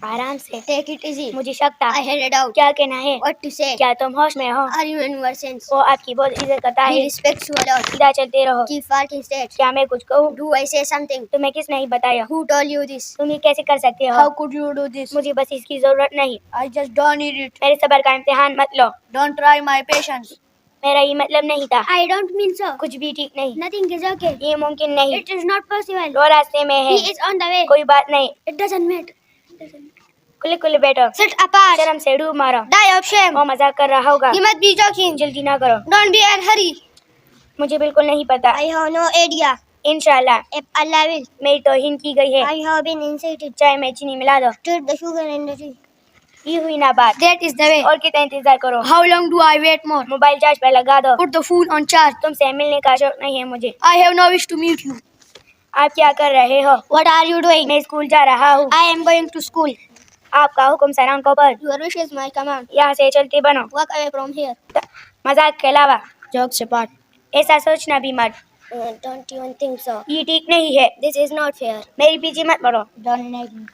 आराम से। Take it easy. मुझे शक था। I had a doubt. क्या कहना है? What to say? क्या तुम होश में हो? Are you in your sense? वो आपकी बहुत इज्जत करता He है। respects you a lot. सीधा चलते रहो। Keep walking straight. क्या मैं कुछ कहूँ? Do I say something? तुम्हें किसने ही बताया? Who told you this? तुम ये कैसे कर सकते हो? How could you do this? मुझे बस इसकी जरूरत नहीं। I just don't need it. मेरे सब्र का इम्तिहान मत लो। Don't try my patience. मेरा ये मतलब नहीं था। I don't mean so. कुछ भी ठीक नहीं। Nothing is okay. ये मुमकिन नहीं। It is not possible. वो रास्ते में है। He is on the way. कोई बात नहीं। It doesn't matter. खुले खुले बैठो। Sit apart. शर्म से डूब मारो। Die of shame. वो मजाक कर रहा होगा। He must be joking. जल्दी ना करो। Don't be in a hurry. मुझे बिल्कुल नहीं पता। I have no idea. इंशाल्लाह। If Allah will. मेरी तौहीन की गई है। I have been incited. चाय में चीनी मिला दो। Stir the sugar in the tea. ये हुई ना बात। That is the way. और कितना इंतजार करो? How long do I wait more? Mobile charge पर लगा दो। Put the phone on charge. तुमसे मिलने का शौक नहीं है मुझे। I have no wish to meet you. आप क्या कर रहे हो? What are you doing? मैं स्कूल जा रहा हूँ। I am going to school. आपका हुक्म सर आंखों पर। Your wish is my command. यहाँ से चलते बनो। Walk away from here. मजाक के अलावा Jokes apart. ऐसा सोचना भी मत। Don't even think so. ये ठीक नहीं है। This is not fair. मेरे पीछे मत पड़ो। Don't nag me.